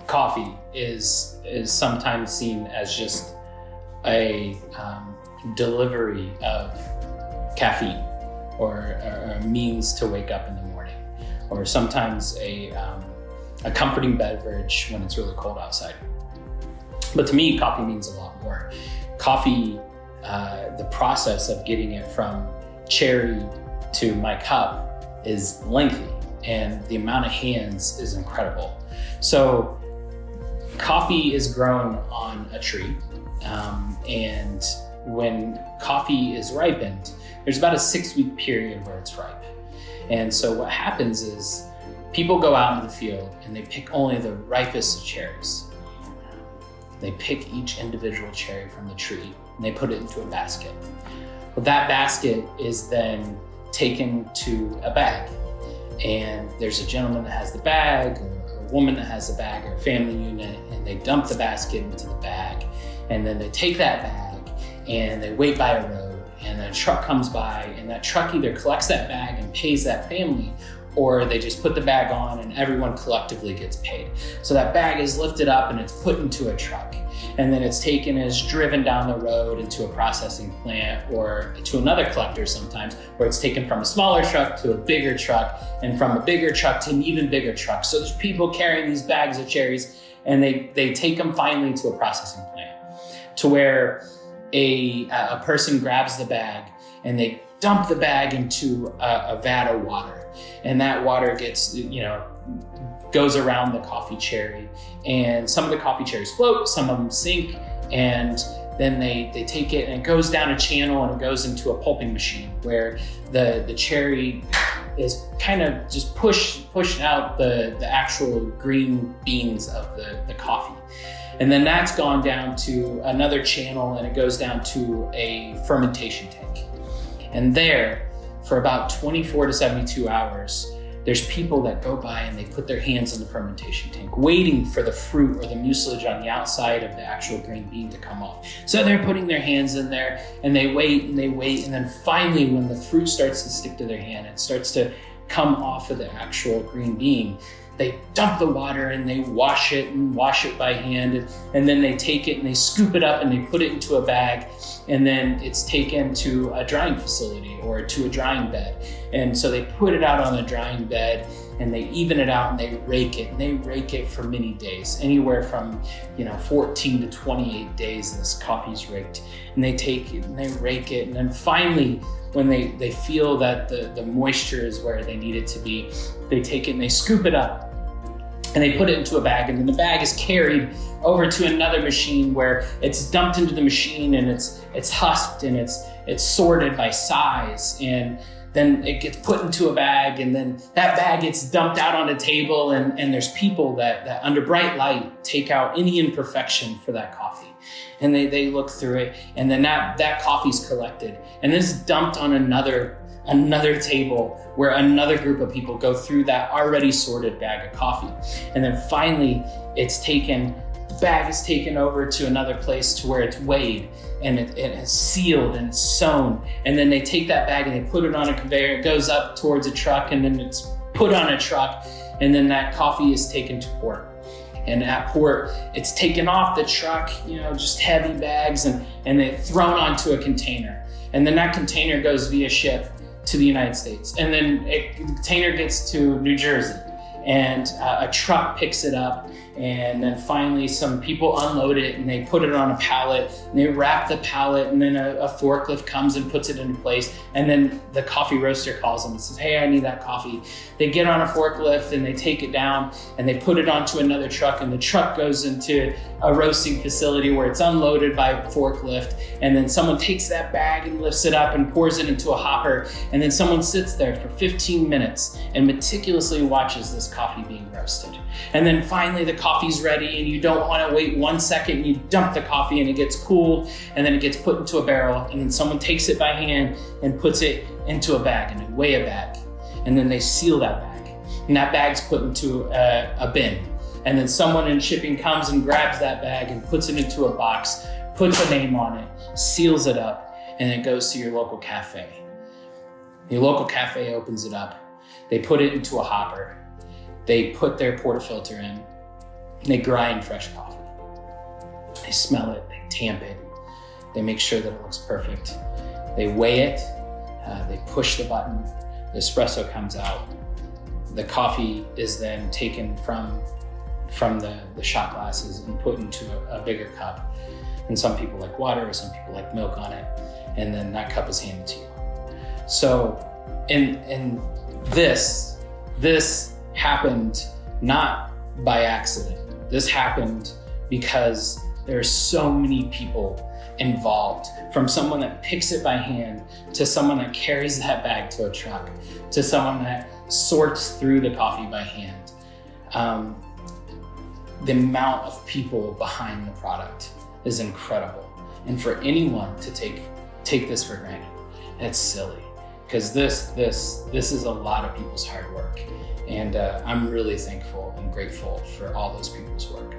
coffee is sometimes seen as just a delivery of caffeine or a means to wake up in the morning, or sometimes a comforting beverage when it's really cold outside. But to me, coffee means a lot more. Coffee, the process of getting it from cherry to my cup is lengthy, and the amount of hands is incredible. So coffee is grown on a tree, and when coffee is ripened, there's about a 6-week period where it's ripe. And so what happens is people go out into the field and they pick only the ripest of cherries. They pick each individual cherry from the tree and they put it into a basket. Well, that basket is then taken to a bag. And there's a gentleman that has the bag, or a woman that has the bag, or a family unit, and they dump the basket into the bag. And then they take that bag and they wait by a road, and a truck comes by, and that truck either collects that bag and pays that family, or they just put the bag on and everyone collectively gets paid. So that bag is lifted up and it's put into a truck, and then it's taken and is driven down the road into a processing plant or to another collector sometimes, where it's taken from a smaller truck to a bigger truck, and from a bigger truck to an even bigger truck. So there's people carrying these bags of cherries, and they take them finally to a processing plant, to where a person grabs the bag and they dump the bag into a vat of water, and that water gets, goes around the coffee cherry, and some of the coffee cherries float, some of them sink, and then they take it and it goes down a channel and it goes into a pulping machine where the cherry is kind of just pushed out the actual green beans of the coffee. And then that's gone down to another channel and it goes down to a fermentation tank. And there, for about 24 to 72 hours, there's people that go by and they put their hands in the fermentation tank, waiting for the fruit or the mucilage on the outside of the actual green bean to come off. So they're putting their hands in there and they wait, and then finally when the fruit starts to stick to their hand, it starts to come off of the actual green bean, they dump the water and they wash it by hand, and then they take it and they scoop it up and they put it into a bag, and then it's taken to a drying facility or to a drying bed. And so they put it out on the drying bed and they even it out and they rake it, and they rake it for many days, anywhere from 14 to 28 days this coffee's raked. And they take it and they rake it, and then finally when they feel that the moisture is where they need it to be, they take it and they scoop it up and they put it into a bag, and then the bag is carried over to another machine where it's dumped into the machine, and it's husked and it's sorted by size, and then it gets put into a bag, and then that bag gets dumped out on a table, and there's people that under bright light take out any imperfection for that coffee, and they look through it, and then that coffee's collected and then it's dumped on another table where another group of people go through that already sorted bag of coffee. And then finally the bag is taken over to another place to where it's weighed and it's sealed and it's sewn. And then they take that bag and they put it on a conveyor. It goes up towards a truck, and then it's put on a truck, and then that coffee is taken to port. And at port, it's taken off the truck, just heavy bags, and they're thrown onto a container. And then that container goes via ship to the United States. And then the container gets to New Jersey, and a truck picks it up, and then finally some people unload it and they put it on a pallet and they wrap the pallet, and then a forklift comes and puts it into place, and then the coffee roaster calls them and says, "Hey, I need that coffee." They get on a forklift and they take it down and they put it onto another truck, and the truck goes into a roasting facility where it's unloaded by a forklift, and then someone takes that bag and lifts it up and pours it into a hopper, and then someone sits there for 15 minutes and meticulously watches this coffee being roasted. And then finally the coffee's ready, and you don't want to wait 1 second, you dump the coffee and it gets cooled, and then it gets put into a barrel, and then someone takes it by hand and puts it into a bag, and they weigh a bag, and then they seal that bag, and that bag's put into a bin. And then someone in shipping comes and grabs that bag and puts it into a box, puts a name on it, seals it up, and it goes to your local cafe. Your local cafe opens it up. They put it into a hopper. They put their portafilter in. They grind fresh coffee. They smell it, they tamp it, they make sure that it looks perfect. They weigh it, they push the button, the espresso comes out. The coffee is then taken from the shot glasses and put into a bigger cup. And some people like water, some people like milk on it, and then that cup is handed to you. So in this happened not by accident. This happened because there are so many people involved, from someone that picks it by hand, to someone that carries that bag to a truck, to someone that sorts through the coffee by hand. The amount of people behind the product is incredible. And for anyone to take this for granted, it's silly. Because this is a lot of people's hard work. And I'm really thankful and grateful for all those people's work.